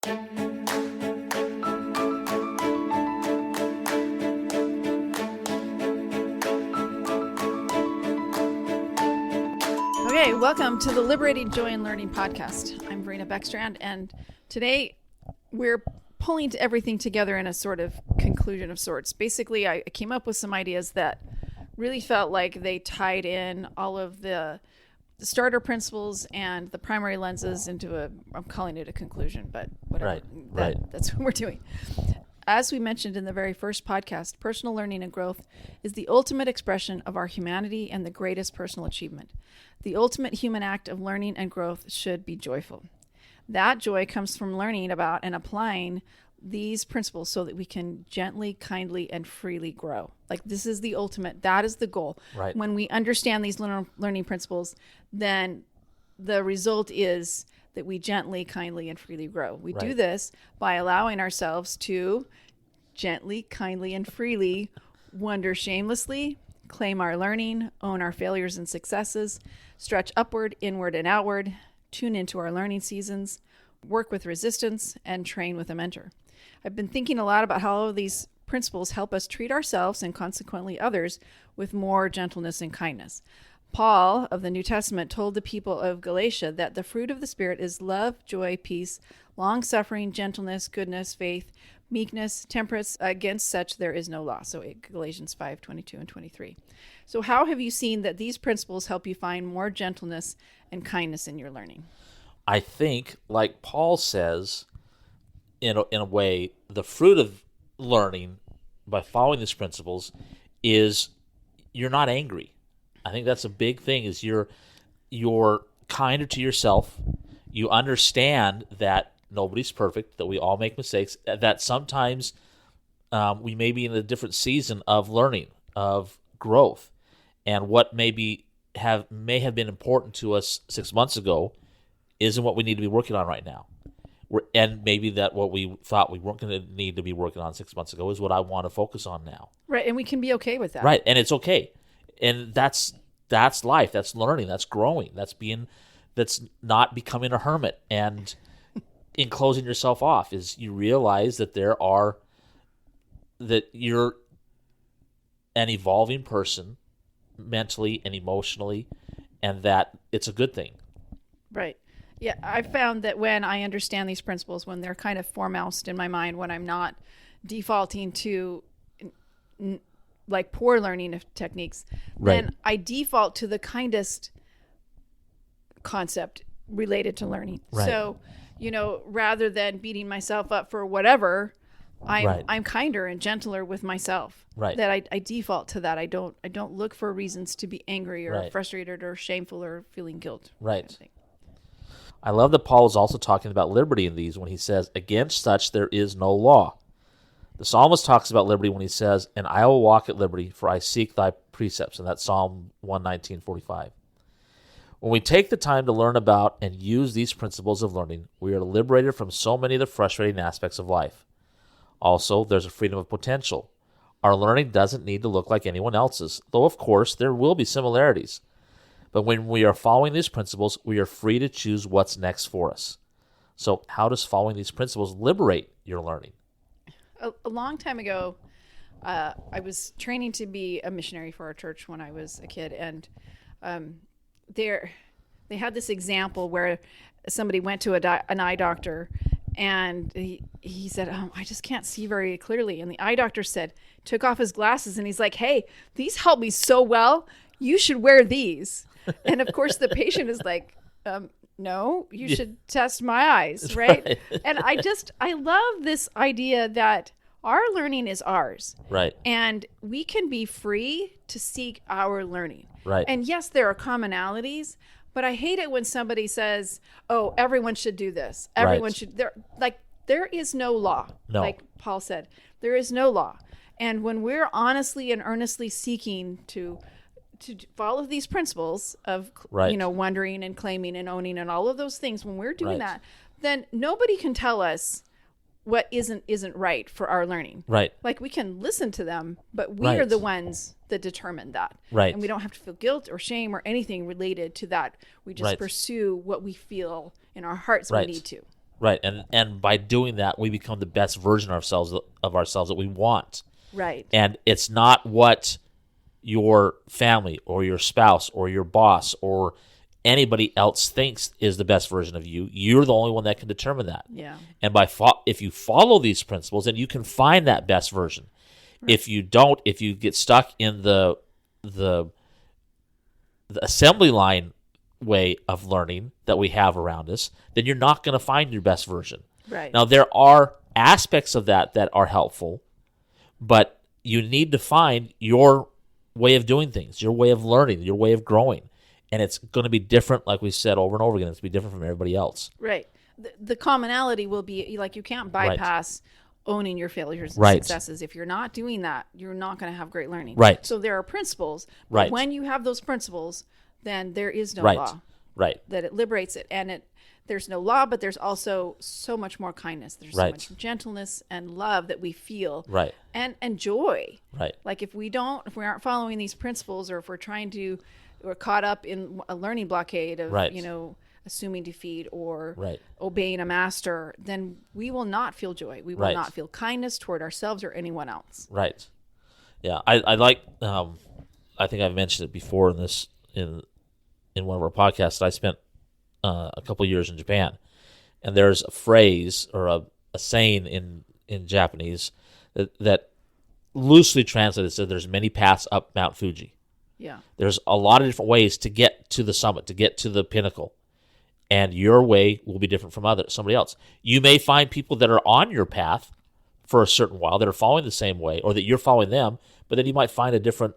Okay, welcome to the Liberating Joy and Learning podcast. I'm Verena Beckstrand, and today we're pulling everything together in a sort of conclusion of sorts. Basically, I came up with some ideas that really felt like they tied in all of the starter principles and the primary lenses into I'm calling it a conclusion, but whatever. That's what we're doing. As we mentioned in the very first podcast, personal learning and growth is the ultimate expression of our humanity and the greatest personal achievement. The ultimate human act of learning and growth should be joyful. That joy comes from learning about and applying these principles so that we can gently, kindly, and freely grow. Like, this is the ultimate, that is the goal. Right. When we understand these learning principles, then the result is that we gently, kindly, and freely grow. We do this by allowing ourselves to gently, kindly, and freely wonder shamelessly, claim our learning, own our failures and successes, stretch upward, inward, and outward, tune into our learning seasons, work with resistance, and train with a mentor. I've been thinking a lot about how all of these principles help us treat ourselves and consequently others with more gentleness and kindness. Paul of the New Testament told the people of Galatia that the fruit of the Spirit is love, joy, peace, long-suffering, gentleness, goodness, faith, meekness, temperance. Against such there is no law. So Galatians 5:22 and 23. So how have you seen that these principles help you find more gentleness and kindness in your learning? I think, like Paul says, in a way, the fruit of learning by following these principles is you're not angry. I think that's a big thing, is you're kinder to yourself. You understand that nobody's perfect, that we all make mistakes, that sometimes we may be in a different season of learning, of growth, and what may have been important to us 6 months ago isn't what we need to be working on right now. And maybe that what we thought we weren't going to need to be working on 6 months ago is what I want to focus on now. Right, and we can be okay with that. Right, and it's okay. And that's life, that's learning, that's growing, that's not becoming a hermit and enclosing yourself off. Is you realize that you're an evolving person mentally and emotionally, and that it's a good thing. Right. Yeah, I've found that when I understand these principles, when they're kind of foremost in my mind, when I'm not defaulting to like poor learning techniques, then I default to the kindest concept related to learning. Right. So, rather than beating myself up for whatever, I'm kinder and gentler with myself. Right. That I default to that. I don't look for reasons to be angry or frustrated or shameful or feeling guilt. Right. Kind of thing. I love that Paul is also talking about liberty in these when he says, against such there is no law. The psalmist talks about liberty when he says, and I will walk at liberty, for I seek thy precepts. And that's Psalm 119:45. When we take the time to learn about and use these principles of learning, we are liberated from so many of the frustrating aspects of life. Also, there's a freedom of potential. Our learning doesn't need to look like anyone else's, though of course there will be similarities. But when we are following these principles, we are free to choose what's next for us. So how does following these principles liberate your learning? A long time ago, I was training to be a missionary for our church when I was a kid, and they had this example where somebody went to an eye doctor, and he said, I just can't see very clearly. And the eye doctor took off his glasses, and he's like, hey, these help me so well. You should wear these. And of course, the patient is like, no, you should test my eyes, right? And I love this idea that our learning is ours. Right. And we can be free to seek our learning. Right. And yes, there are commonalities, but I hate it when somebody says, oh, everyone should do this. Everyone should. There is no law. No. Like Paul said, there is no law. And when we're honestly and earnestly seeking to follow these principles of, wondering and claiming and owning and all of those things, when we're doing that, then nobody can tell us what isn't right for our learning. Right. Like, we can listen to them, but we are the ones that determine that. Right. And we don't have to feel guilt or shame or anything related to that. We just pursue what we feel in our hearts we need to. Right. And by doing that, we become the best version of ourselves that we want. Right. And it's not what your family or your spouse or your boss or anybody else thinks is the best version of you. You're the only one that can determine that. Yeah. And if you follow these principles, then you can find that best version. Right. If you don't, if you get stuck in the assembly line way of learning that we have around us, then you're not going to find your best version. Right. Now, there are aspects of that are helpful, but you need to find your way of doing things, your way of learning, your way of growing. And it's going to be different, like we said over and over again. It's going to be different from everybody else. Right. The commonality will be, like, you can't bypass owning your failures and right. successes. If you're not doing that, you're not going to have great learning. Right. So there are principles. But right. when you have those principles, then there is no right. law. Right. That it liberates it. And there's no law, but there's also so much more kindness. There's right. so much gentleness and love that we feel. Right. And joy. Right. Like if we aren't following these principles, or if we're caught up in a learning blockade of, right. Assuming defeat or right. obeying a master, then we will not feel joy. We will right. not feel kindness toward ourselves or anyone else. Right. Yeah. I like, I think I've mentioned it before in one of our podcasts. I spent a couple of years in Japan, and there's a phrase or a saying in Japanese that loosely translated says there's many paths up Mount Fuji. Yeah. There's a lot of different ways to get to the summit, to get to the pinnacle. And your way will be different from somebody else. You may find people that are on your path for a certain while that are following the same way, or that you're following them, but then you might find a different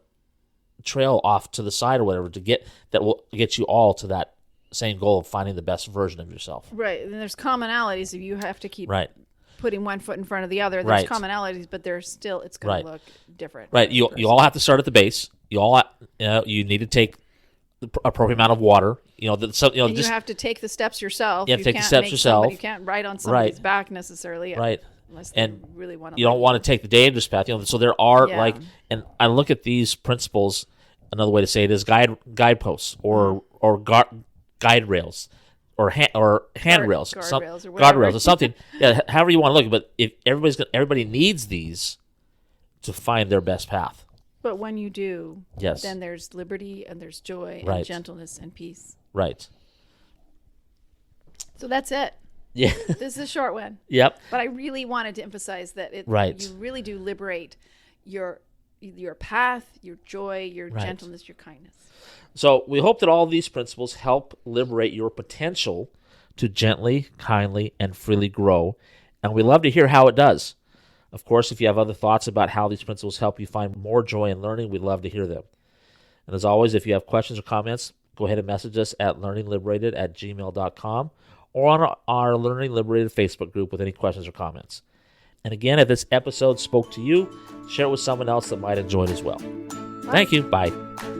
trail off to the side or whatever that will get you all to that same goal of finding the best version of yourself. Right. And there's commonalities. If you have to keep right. putting one foot in front of the other, there's right. commonalities, but it's going right. to look different. Right. You all have to start at the base. You need to take the appropriate amount of water. You have to take the steps yourself. You have to take the steps yourself. You can't ride on somebody's right. back necessarily. Right. Unless they really want to. You don't want to take the dangerous path. So there are yeah. and I look at these principles. Another way to say it is guideposts or guide rails or handrails, guardrails or something. Yeah, however you want to look. But if everybody needs these to find their best path. But when you do, yes. then there's liberty and there's joy right. and gentleness and peace. Right. So that's it. Yeah. This is a short one. Yep. But I really wanted to emphasize that right. you really do liberate your path, your joy, your right. gentleness, your kindness. So we hope that all of these principles help liberate your potential to gently, kindly, and freely grow. And we love to hear how it does. Of course, if you have other thoughts about how these principles help you find more joy in learning, we'd love to hear them. And as always, if you have questions or comments, go ahead and message us at learningliberated@gmail.com or on our Learning Liberated Facebook group with any questions or comments. And again, if this episode spoke to you, share it with someone else that might enjoy it as well. Bye. Thank you. Bye.